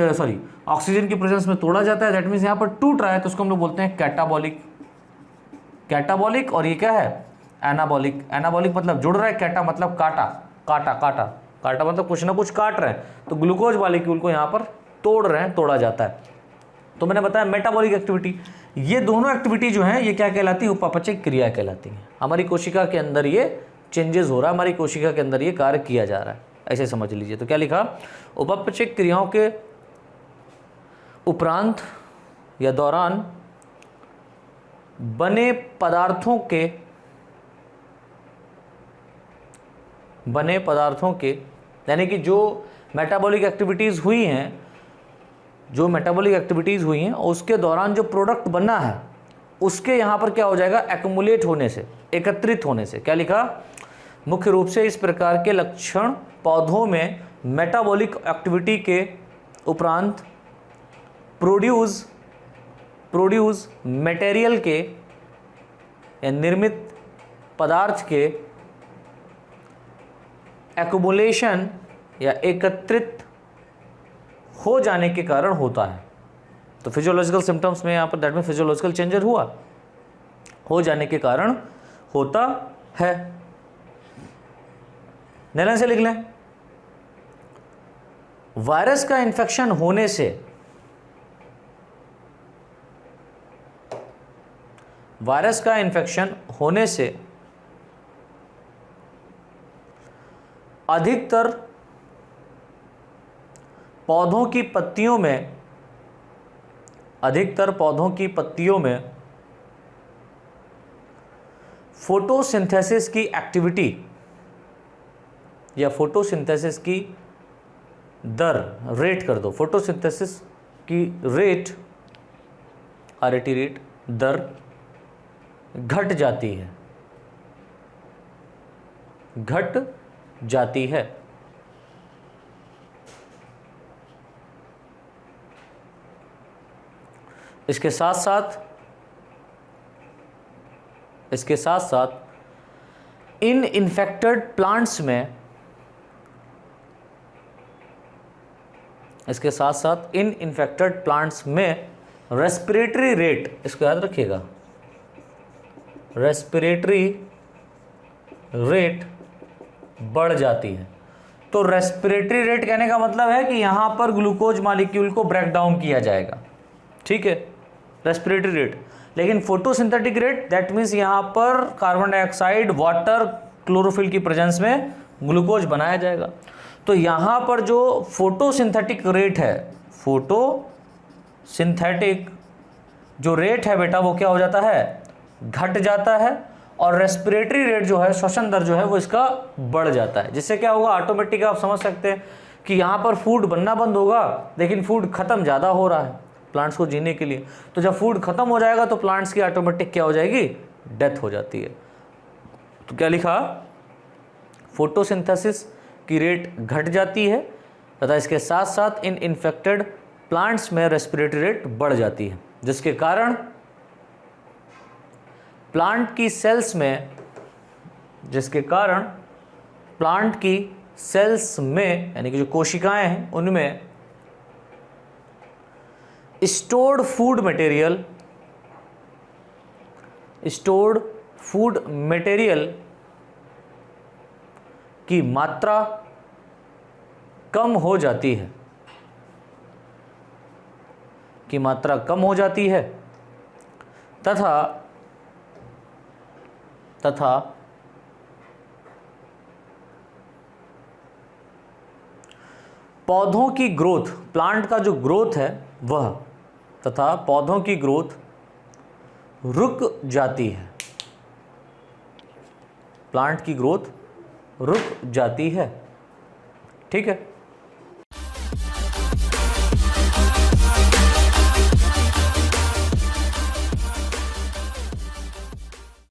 [SPEAKER 1] ऑक्सीजन की प्रेजेंस में तोड़ा जाता है, दैट मीन्स यहाँ पर टूट रहा है तो उसको हम लोग बोलते हैं कैटाबॉलिक। कैटाबॉलिक और ये क्या है एनाबॉलिक। एनाबॉलिक मतलब जुड़ रहा है, कैटा मतलब काटा, काटा काटा काटा मतलब कुछ ना कुछ काट रहे हैं, तो ग्लूकोज मॉलिक्यूल को यहाँ पर तोड़ रहे हैं, तोड़ा जाता है। तो मैंने बताया मेटाबॉलिक एक्टिविटी, ये दोनों एक्टिविटी जो है ये क्या कहलाती है उपापचय क्रिया कहलाती है। हमारी कोशिका के अंदर ये चेंजेस हो रहा है, हमारी कोशिका के अंदर ये कार्य किया जा रहा है, ऐसे समझ लीजिए। तो क्या लिखा उपापचय क्रियाओं के उपरांत या दौरान बने पदार्थों के यानी कि जो मेटाबॉलिक एक्टिविटीज़ हुई हैं, जो मेटाबॉलिक एक्टिविटीज़ हुई हैं उसके दौरान जो प्रोडक्ट बना है उसके यहाँ पर क्या हो जाएगा एक्युमुलेट होने से, एकत्रित होने से। क्या लिखा मुख्य रूप से इस प्रकार के लक्षण पौधों में मेटाबॉलिक एक्टिविटी के उपरांत प्रोड्यूस मटेरियल के या निर्मित पदार्थ के एक्युमुलेशन या एकत्रित हो जाने के कारण होता है। तो फिजियोलॉजिकल सिम्टम्स में यहाँ पर दैट में फिजियोलॉजिकल चेंजर हुआ, हो जाने के कारण होता है। नैलन से लिख लें, वायरस का इन्फेक्शन होने से अधिकतर पौधों की पत्तियों में फोटोसिंथेसिस की एक्टिविटी या फोटोसिंथेसिस की दर, रेट कर दो, फोटोसिंथेसिस की रेट RAT रेट दर घट जाती है। इसके साथ साथ इन इन्फेक्टेड प्लांट्स में रेस्पिरेटरी रेट, इसको याद रखिएगा, रेस्पिरेटरी रेट बढ़ जाती है। तो रेस्पिरेटरी रेट कहने का मतलब है कि यहां पर ग्लूकोज मॉलिक्यूल को ब्रेक डाउन किया जाएगा। ठीक है, रेस्पिरेटरी रेट। लेकिन फोटोसिंथेटिक रेट दैट मीन्स यहाँ पर कार्बन डाइऑक्साइड, वाटर, क्लोरोफिल की प्रेजेंस में ग्लूकोज बनाया जाएगा। तो यहाँ पर जो फोटोसिंथेटिक रेट है, फोटोसिंथेटिक जो रेट है बेटा वो क्या हो जाता है घट जाता है, और रेस्पिरेटरी रेट जो है, श्वसन दर जो है वो इसका बढ़ जाता है। जिससे क्या होगा ऑटोमेटिक आप समझ सकते हैं कि यहाँ पर फूड बनना बंद होगा, लेकिन फूड खत्म ज़्यादा हो रहा है प्लांट्स को जीने के लिए। तो जब फूड खत्म हो जाएगा तो प्लांट्स की ऑटोमेटिक क्या हो जाएगी, डेथ हो जाती है। तो क्या लिखा, फोटोसिंथेसिस की रेट घट जाती है तथा इसके साथ साथ इन इन्फेक्टेड प्लांट्स में रेस्पिरेटरी रेट बढ़ जाती है, जिसके कारण प्लांट की सेल्स में यानी कि जो कोशिकाएं हैं उनमें स्टोर्ड फूड मटेरियल की मात्रा कम हो जाती है, तथा पौधों की ग्रोथ, प्लांट का जो ग्रोथ है वह, तथा पौधों की ग्रोथ रुक जाती है, प्लांट की ग्रोथ रुक जाती है। ठीक है।